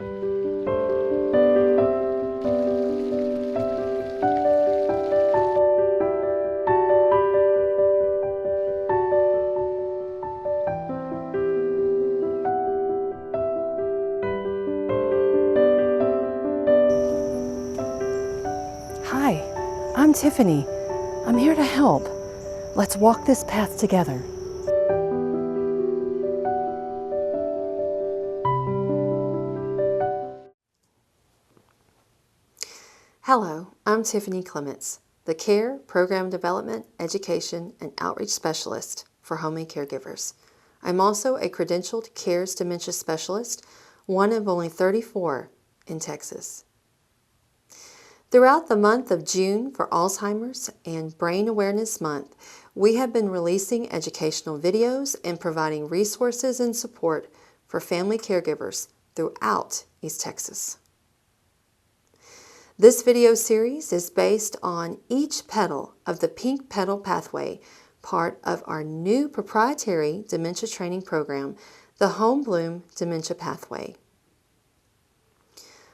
Hi, I'm Tiffany. I'm here to help. Let's walk this path together. Hello, I'm Tiffany Clements, the Care, Program Development, Education, and Outreach Specialist for Home-Aid Caregivers. I'm also a credentialed CARES dementia specialist, one of only 34 in Texas. Throughout the month of June for Alzheimer's and Brain Awareness Month, we have been releasing educational videos and providing resources and support for family caregivers throughout East Texas. This video series is based on each petal of the Pink Petal Pathway, part of our new proprietary dementia training program, the Home-Bloom Dementia Pathway.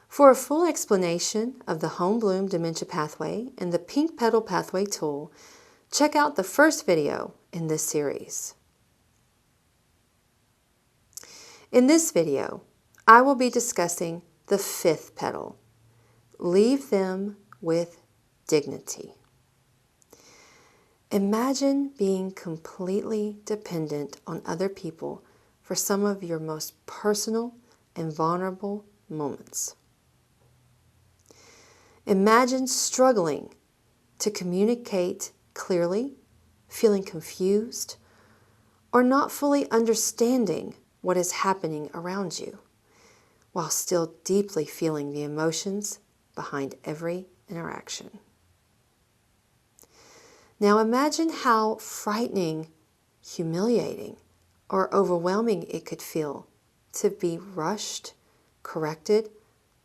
For a full explanation of the Home-Bloom Dementia Pathway and the Pink Petal Pathway tool, check out the first video in this series. In this video, I will be discussing the fifth petal. Leave them with dignity. Imagine being completely dependent on other people for some of your most personal and vulnerable moments. Imagine struggling to communicate clearly, feeling confused, or not fully understanding what is happening around you, while still deeply feeling the emotions behind every interaction. Now imagine how frightening, humiliating, or overwhelming it could feel to be rushed, corrected,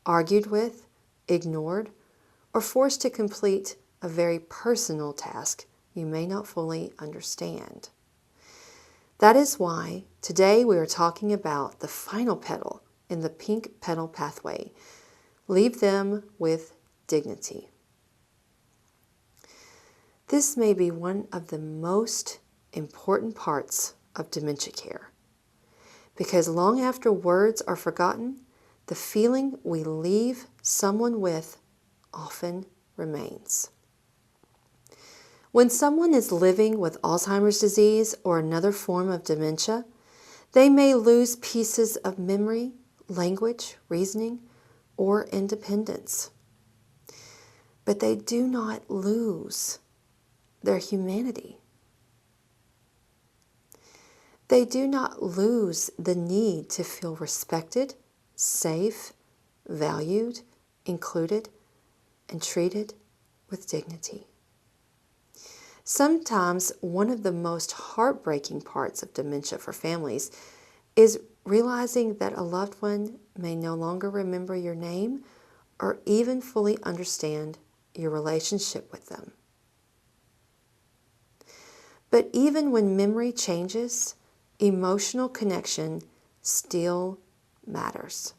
argued with, ignored, or forced to complete a very personal task you may not fully understand. That is why today we are talking about the final petal in the Pink Petal Pathway. Leave them with dignity. This may be one of the most important parts of dementia care, because long after words are forgotten, the feeling we leave someone with often remains. When someone is living with Alzheimer's disease or another form of dementia, they may lose pieces of memory, language, reasoning, or independence. But they do not lose their humanity. They do not lose the need to feel respected, safe, valued, included, and treated with dignity. Sometimes one of the most heartbreaking parts of dementia for families is realizing that a loved one may no longer remember your name or even fully understand your relationship with them. But even when memory changes, emotional connection still matters.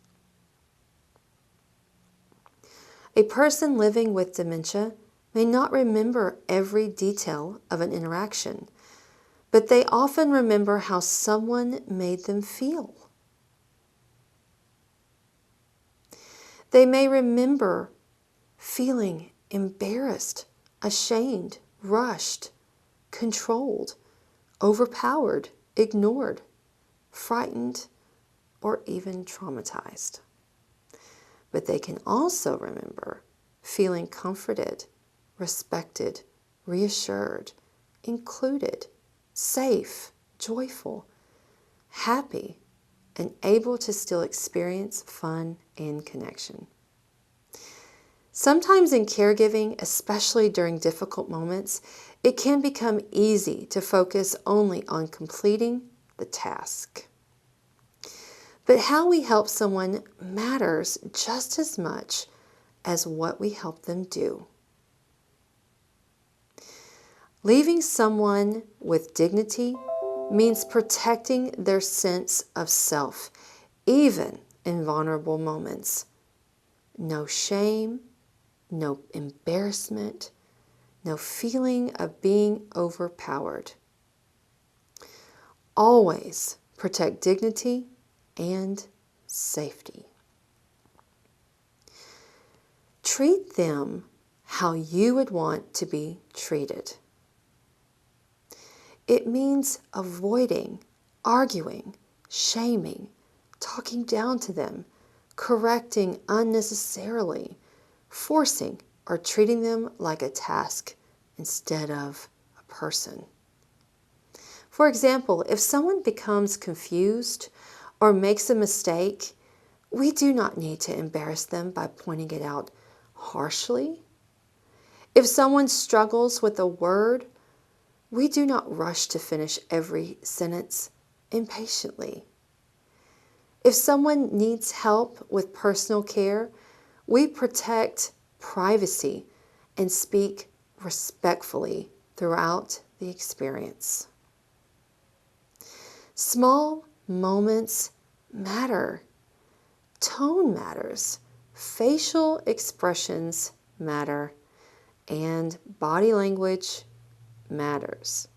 A person living with dementia may not remember every detail of an interaction, but they often remember how someone made them feel. They may remember feeling embarrassed, ashamed, rushed, controlled, overpowered, ignored, frightened, or even traumatized. But they can also remember feeling comforted, respected, reassured, included, safe, joyful, happy, and able to still experience fun and connection. Sometimes in caregiving, especially during difficult moments, it can become easy to focus only on completing the task. But how we help someone matters just as much as what we help them do. Leaving someone with dignity means protecting their sense of self, even in vulnerable moments. No shame, no embarrassment, no feeling of being overpowered. Always protect dignity and safety. Treat them how you would want to be treated. It means avoiding arguing, shaming, talking down to them, correcting unnecessarily, forcing or treating them like a task instead of a person. For example, if someone becomes confused or makes a mistake, we do not need to embarrass them by pointing it out harshly. If someone struggles with a word, we do not rush to finish every sentence impatiently. If someone needs help with personal care, we protect privacy and speak respectfully throughout the experience. Small moments matter. Tone matters. Facial expressions matter. And body language matters.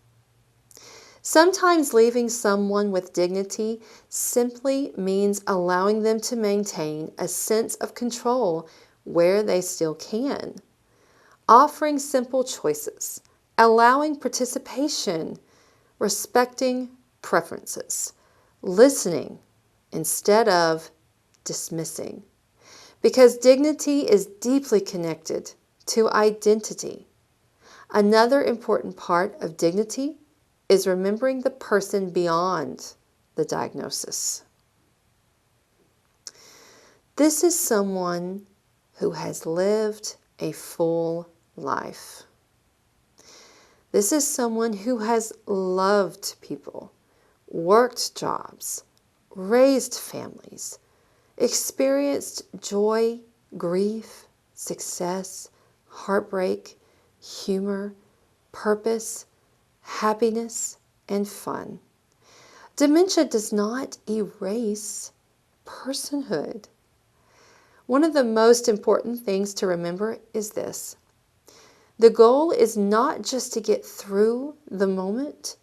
Sometimes leaving someone with dignity simply means allowing them to maintain a sense of control where they still can. Offering simple choices, allowing participation, respecting preferences, listening instead of dismissing. Because dignity is deeply connected to identity. Another important part of dignity is remembering the person beyond the diagnosis. This is someone who has lived a full life. This is someone who has loved people, worked jobs, raised families, experienced joy, grief, success, heartbreak, humor, purpose, happiness, and fun. Dementia does not erase personhood. One of the most important things to remember is this. The goal is not just to get through the moment.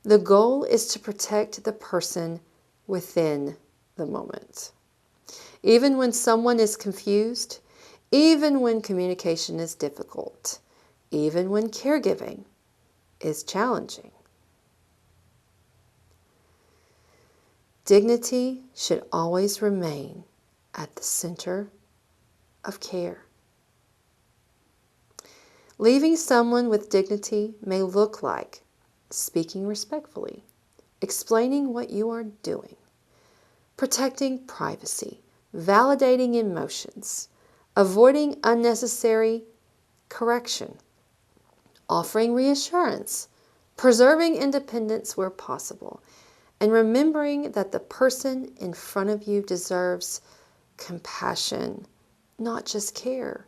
The goal is to protect the person within the moment. Even when someone is confused, even when communication is difficult, even when caregiving is challenging. Dignity should always remain at the center of care. Leaving someone with dignity may look like speaking respectfully, explaining what you are doing, protecting privacy, validating emotions, avoiding unnecessary correction, offering reassurance, preserving independence where possible, and remembering that the person in front of you deserves compassion, not just care.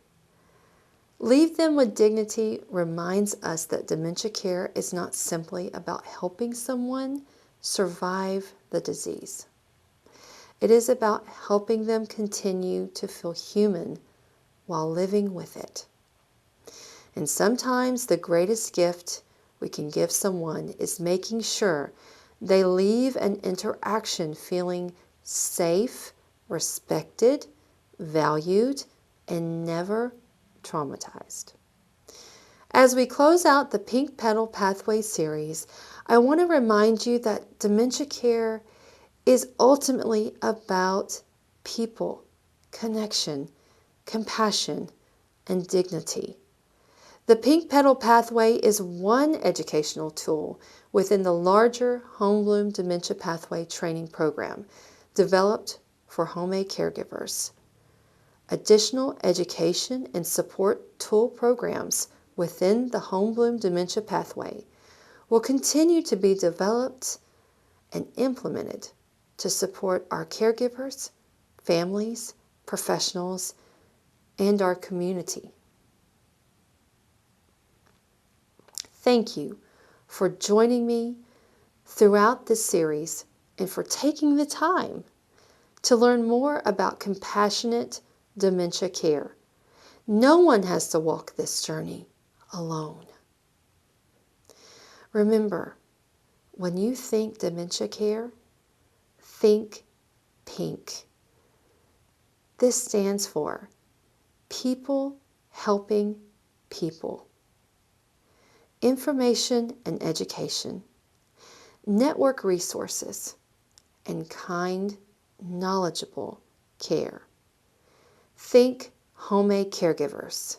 Leave them with dignity reminds us that dementia care is not simply about helping someone survive the disease. It is about helping them continue to feel human while living with it. And sometimes the greatest gift we can give someone is making sure they leave an interaction feeling safe, respected, valued, and never traumatized. As we close out the Pink Petal Pathway series, I want to remind you that dementia care is ultimately about people, connection, compassion, and dignity. The Pink Petal Pathway is one educational tool within the larger Home-Bloom Dementia Pathway training program developed for Home-Aid Caregivers. Additional education and support tool programs within the Home-Bloom Dementia Pathway will continue to be developed and implemented to support our caregivers, families, professionals, and our community. Thank you for joining me throughout this series and for taking the time to learn more about compassionate dementia care. No one has to walk this journey alone. Remember, when you think dementia care, think PINK. This stands for People Helping People. Information and education, network resources, and kind, knowledgeable care. Think Home-Aid Caregivers.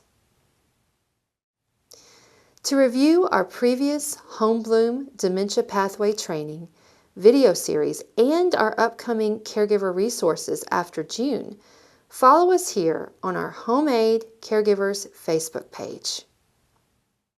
To review our previous Home-Bloom Dementia Pathway training, video series, and our upcoming caregiver resources after June, follow us here on our Home-Aid Caregivers Facebook page.